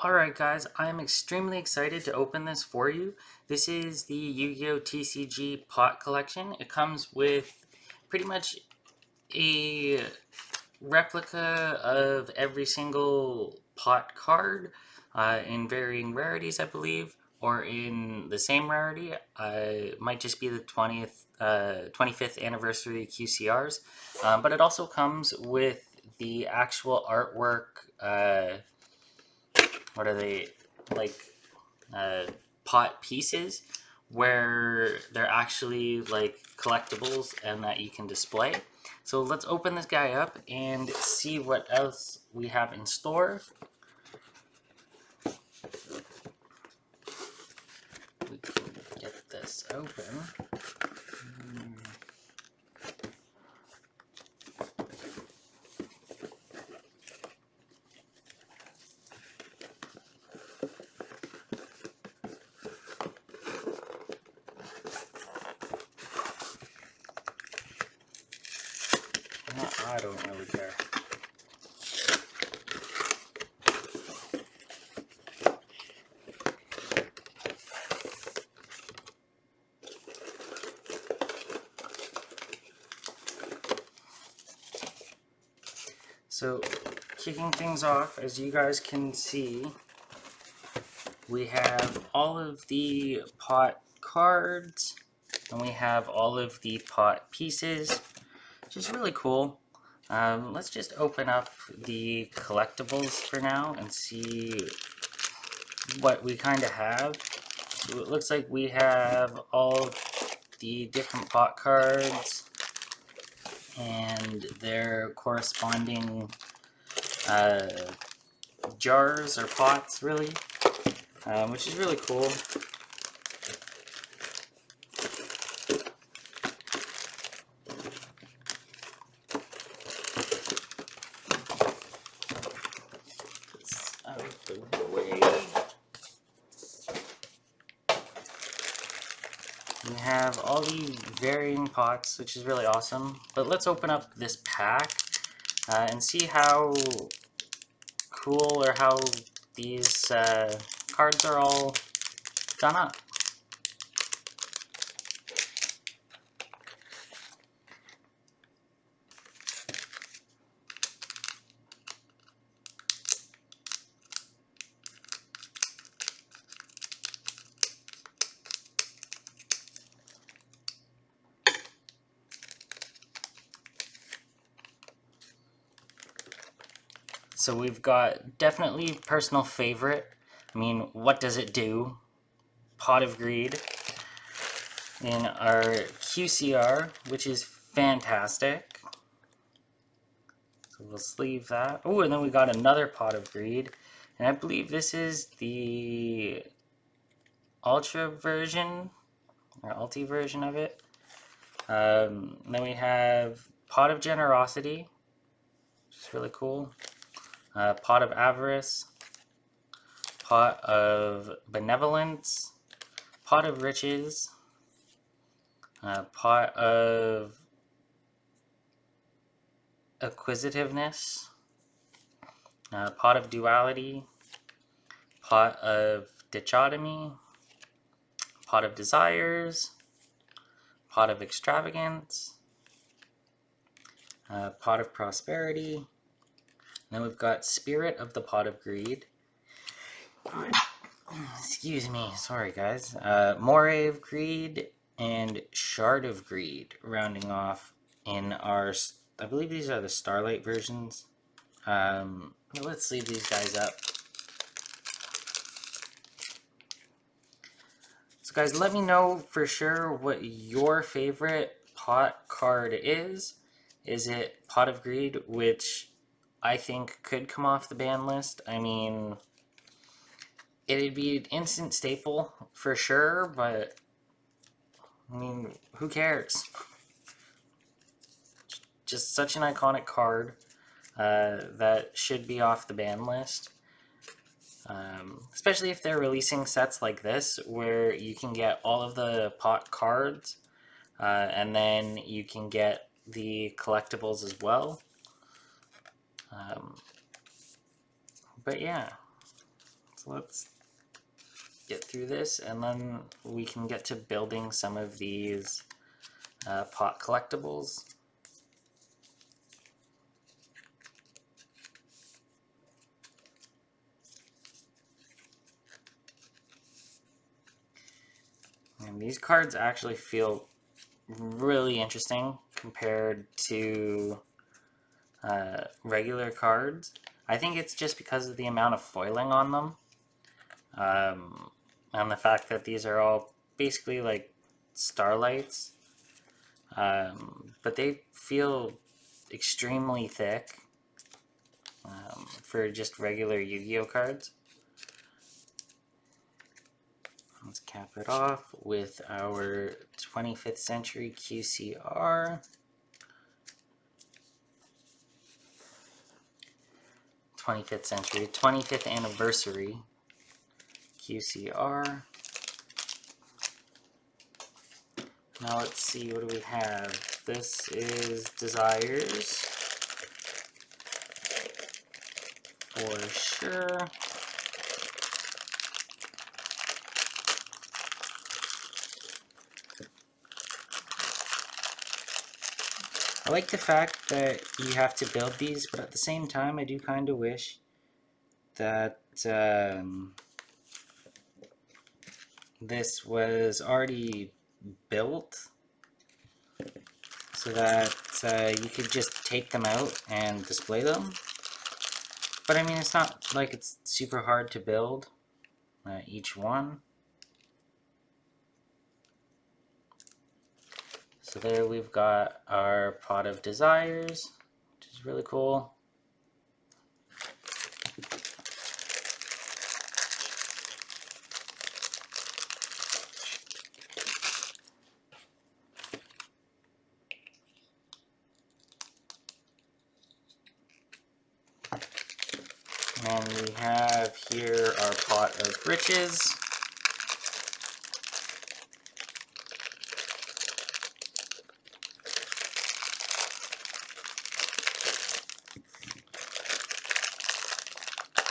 Alright guys, I'm extremely excited to open this for you. This is the Yu-Gi-Oh! TCG pot collection. It comes with pretty much a replica of every single pot card in varying rarities, I believe, or in the same rarity. It might just be the 25th anniversary QCRs, but it also comes with the actual artwork. What are they, like uh, pot pieces where they're actually like collectibles and that you can display. So let's open this guy up and see what else we have in store. We can get this open. I don't really care. So, kicking things off, as you guys can see, we have all of the pot cards, and we have all of the pot pieces, which is really cool. Let's just open up the collectibles for now and see what we kind of have. So it looks like we have all the different pot cards and their corresponding jars or pots, really, which is really cool. Out of the way. We have all the varying pots, which is really awesome. But let's open up this pack and see how cool or how these cards are all done up. So we've got definitely personal favorite. I mean, what does it do? Pot of Greed in our QCR, which is fantastic. So we'll sleeve that. Oh, and then we got another Pot of Greed. And I believe this is the Ultra version, or Ulti version of it. Then we have Pot of Generosity, which is really cool. Pot of Avarice, Pot of Benevolence, Pot of Riches, Pot of Acquisitiveness, Pot of Duality, Pot of Dichotomy, Pot of Desires, Pot of Extravagance, Pot of Prosperity. Then we've got Spirit of the Pot of Greed. Excuse me, sorry guys. Moray of Greed and Shard of Greed, rounding off in our, I believe these are the Starlight versions. Let's leave these guys up. So guys, let me know for sure what your favorite pot card is. Is it Pot of Greed, which I think could come off the ban list? I mean, it'd be an instant staple for sure, but I mean, who cares? Just such an iconic card that should be off the ban list. Especially if they're releasing sets like this, where you can get all of the pot cards, and then you can get the collectibles as well. But yeah, So let's get through this, and then we can get to building some of these pot collectibles. And these cards actually feel really interesting compared to regular cards. I think it's just because of the amount of foiling on them, and the fact that these are all basically like starlights, but they feel extremely thick for just regular Yu-Gi-Oh cards. Let's cap it off with our 25th Century QCR. 25th Century, 25th Anniversary QCR. Now let's see, what do we have? This is Desires, for sure. I like the fact that you have to build these, but at the same time, I do kind of wish that this was already built so that you could just take them out and display them. But I mean, it's not like it's super hard to build each one. So there we've got our Pot of Desires, which is really cool. And we have here our Pot of Riches.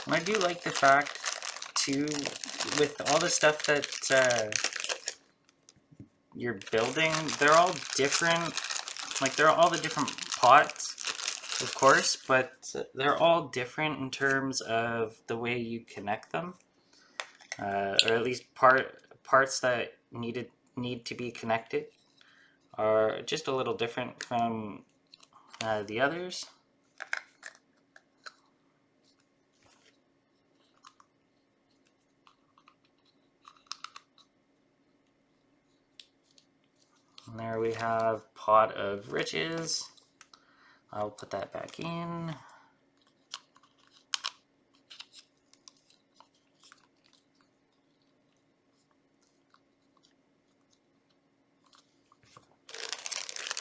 And I do like the fact, too, with all the stuff that you're building, they're all different. Like, they're all the different pots, of course, but they're all different in terms of the way you connect them, or at least parts that need to be connected are just a little different from the others. And there we have Pot of Riches. I'll put that back in.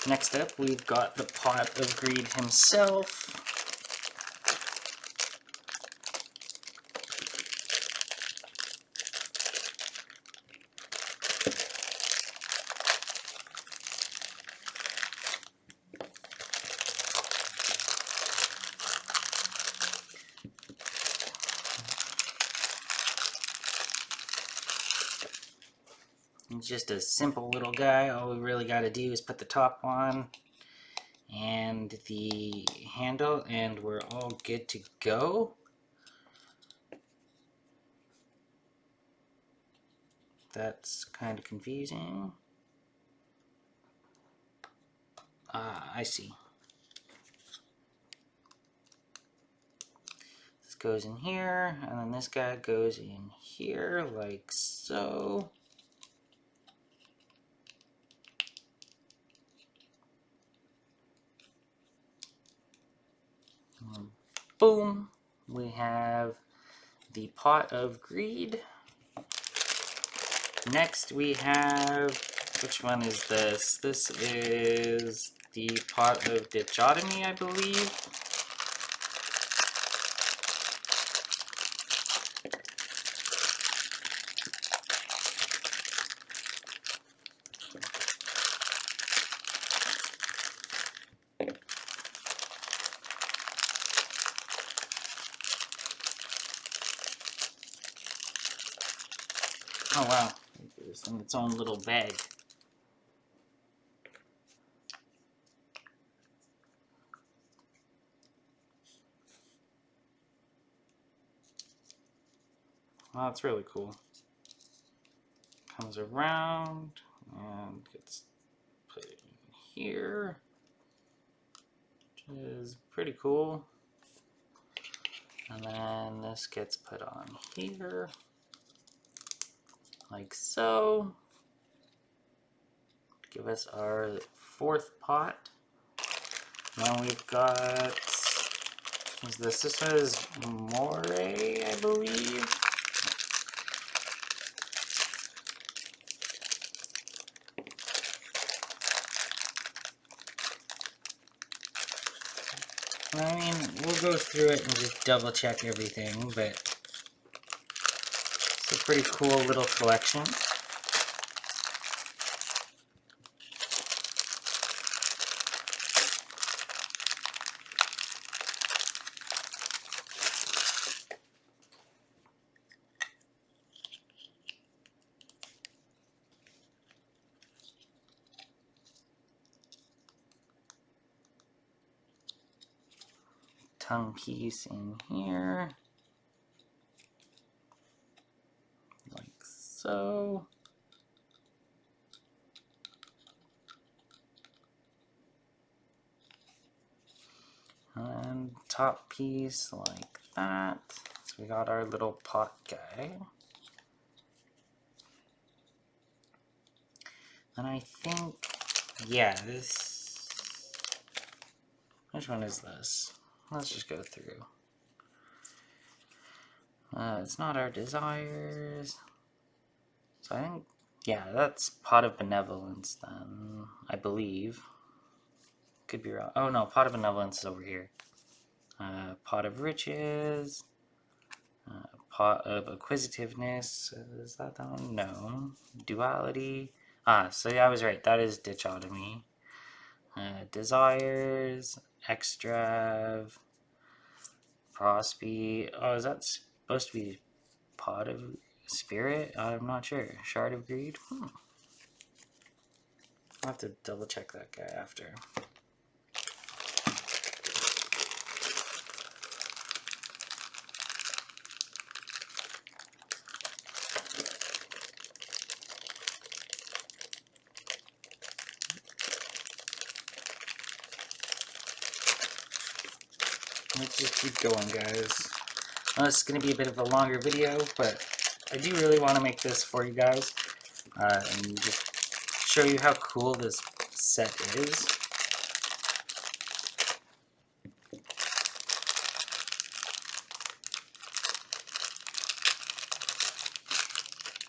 Next up, we've got the Pot of Greed himself. It's just a simple little guy. All we really got to do is put the top on and the handle, and we're all good to go. That's kind of confusing. I see. This goes in here, and then this guy goes in here, like so. Boom! We have the Pot of Greed. Next we have, which one is this? This is the Pot of Dichotomy, I believe. Oh wow, it's in its own little bag. Well, that's really cool. Comes around and gets put in here, which is pretty cool. And then this gets put on here, like so. Give us our fourth pot. Now we've got, what's this? This is Moray, I believe. I mean, we'll go through it and just double check everything, but it's a pretty cool little collection. Tongue piece in here, like so. And top piece like that. So we got our little pot guy. And I think, yeah, this, which one is this? Let's just go through. It's not our desires. So I think, yeah, that's Pot of Benevolence then, I believe. Could be wrong. Oh no, Pot of Benevolence is over here. Pot of Riches. Pot of Acquisitiveness. Is that that one? No. Duality. Ah, so yeah, I was right. That is Dichotomy. Desires. Extrav. Prospe. Oh, is that supposed to be Pot of Spirit? I'm not sure. Shard of Greed? I'll have to double check that guy after. Let's just keep going, guys. Well, this is going to be a bit of a longer video, but I do really want to make this for you guys and just show you how cool this set is.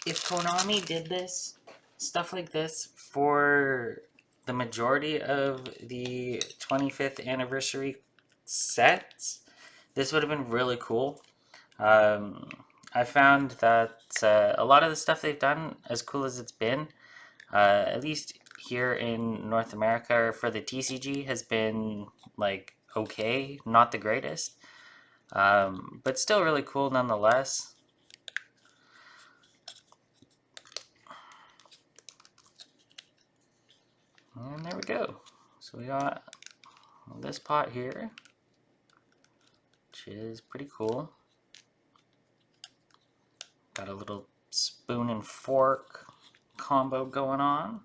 If Konami did this, stuff like this, for the majority of the 25th anniversary sets, this would have been really cool. I found that a lot of the stuff they've done, as cool as it's been, at least here in North America for the TCG, has been like okay, not the greatest, but still really cool nonetheless. And there we go. So we got this pot here, which is pretty cool. Got a little spoon and fork combo going on.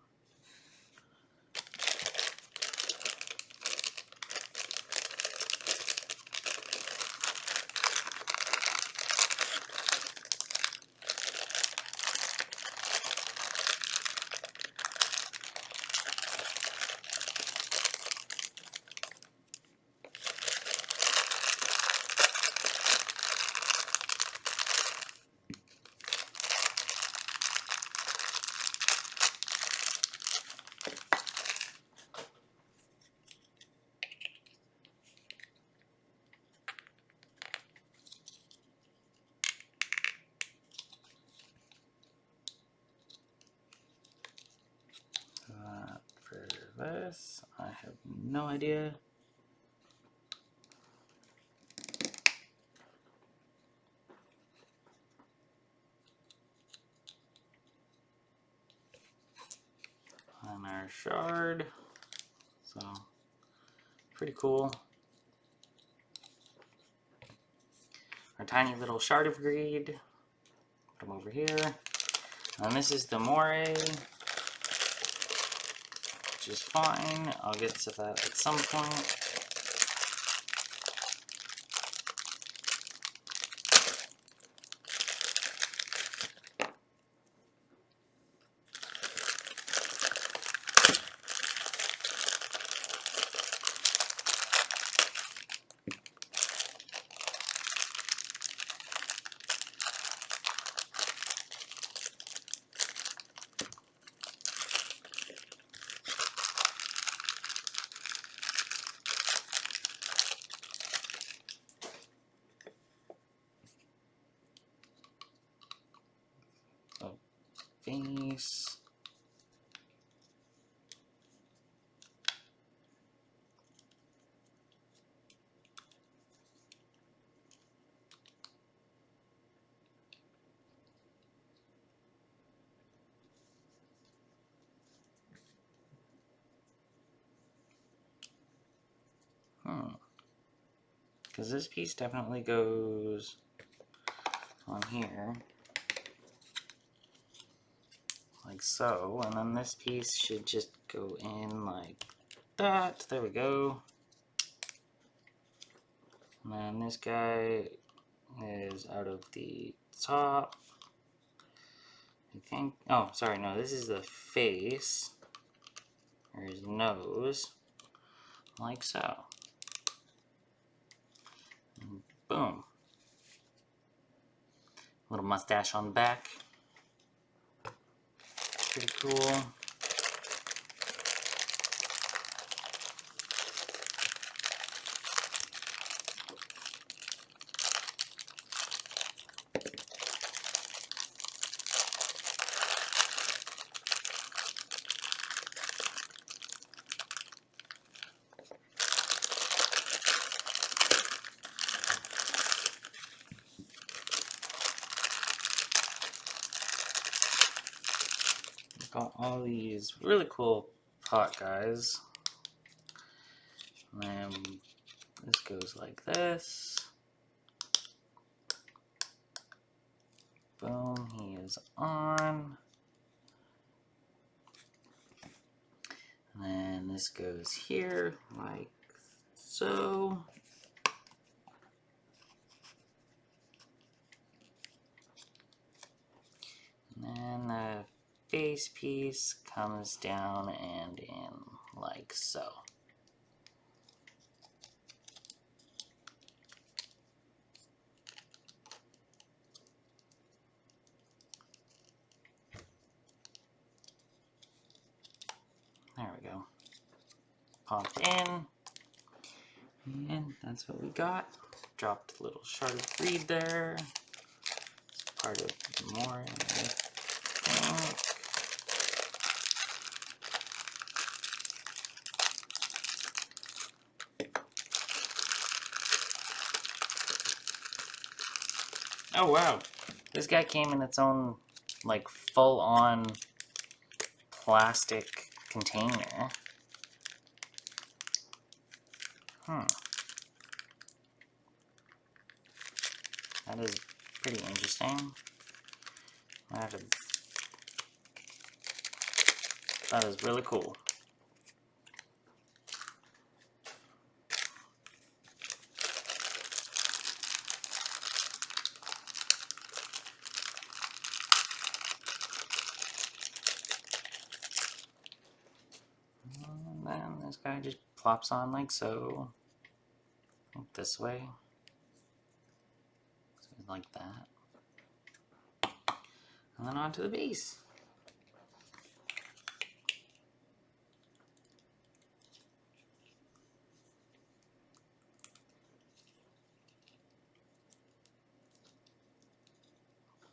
For this, I have no idea. our shard. So, pretty cool. Our tiny little shard of greed. Put them over here. And this is the moray, which is fine. I'll get to that at some point. Face. Because this piece definitely goes on here. Like so, and then this piece should just go in like that. There we go. And then this guy is out of the top. I think. Oh, sorry, no, this is the face. Or his nose. Like so. And boom. Little mustache on the back. Pretty cool. Got all these really cool pot guys. And then this goes like this. Boom, he is on. And then this goes here like so. And then the face piece comes down and in like so. There we go. Popped in. And that's what we got. Dropped a little shard of greed there. It's part of the more. Oh wow, this guy came in its own like full-on plastic container. That is pretty interesting. That is really cool. And then this guy just plops on like so. This way. So like that. And then onto the base.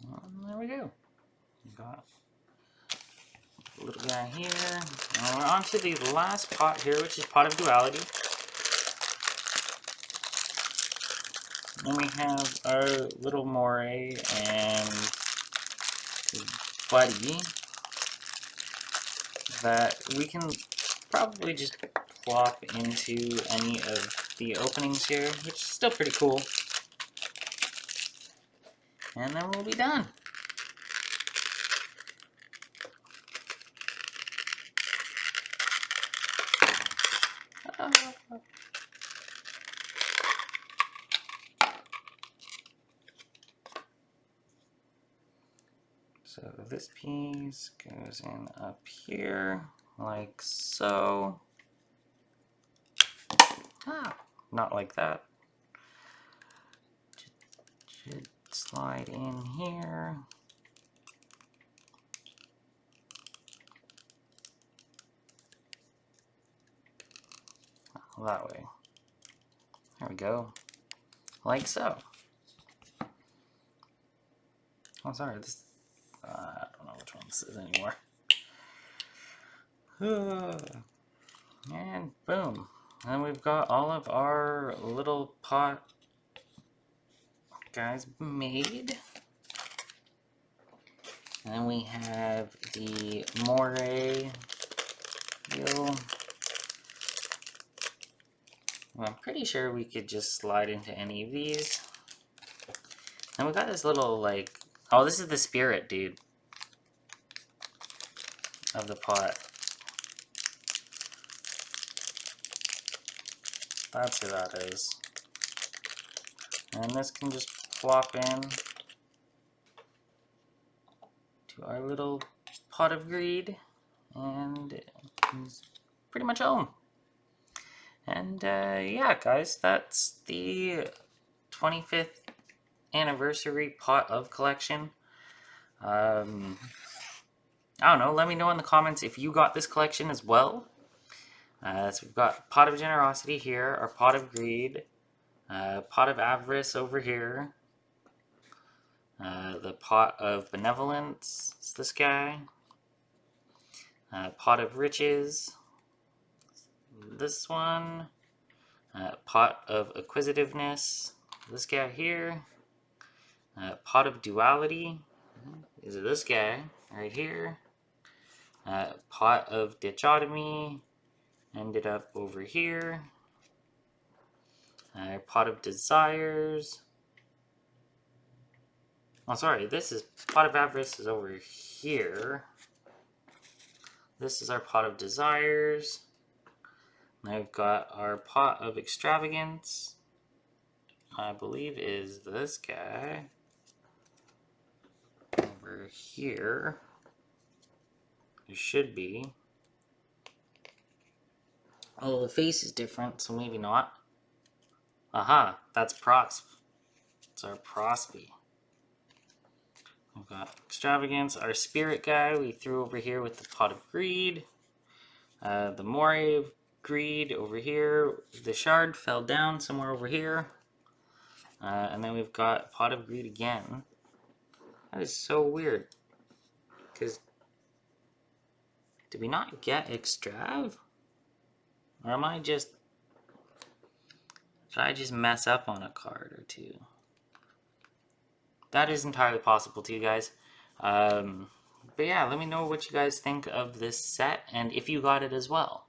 And there we go. We got a little guy here. And we're on to the last pot here, which is Pot of Duality. Then we have our little moray and his buddy. that we can probably just plop into any of the openings here, which is still pretty cool. And then we'll be done. So this piece goes in up here, like so. Not like that. Should slide in here. That way. There we go. Like so. Oh, sorry, this... I don't know which one this is anymore. And boom. And we've got all of our little pot guys made. And then we have the moire wheel. Well, I'm pretty sure we could just slide into any of these. And we got this little, like... Oh, this is the spirit, dude. Of the pot. That's who that is. And this can just plop in to our little pot of greed. And it's pretty much home. And yeah, guys, that's the 25th anniversary pot of collection. I don't know, let me know in the comments if you got this collection as well. So we've got Pot of Generosity here, our Pot of Greed, Pot of Avarice over here, the Pot of Benevolence is this guy, Pot of Riches, this one, Pot of Acquisitiveness, this guy here, Pot of Duality is this guy right here, Pot of Dichotomy ended up over here, Pot of Desires. Oh, sorry, this is Pot of Avarice is over here. This is our Pot of Desires. Now we've got our Pot of Extravagance. I believe is this guy over here. It should be. Oh, the face is different, so maybe not. Aha, that's Prosp. It's our Prospy. We've got Extravagance, our Spirit guy we threw over here with the Pot of Greed. The Moire of Greed over here. The Shard fell down somewhere over here. And then we've got Pot of Greed again. That is so weird. Because, did we not get Extrav? Or am I just... Should I just mess up on a card or two? That is entirely possible to you guys. But yeah, let me know what you guys think of this set and if you got it as well.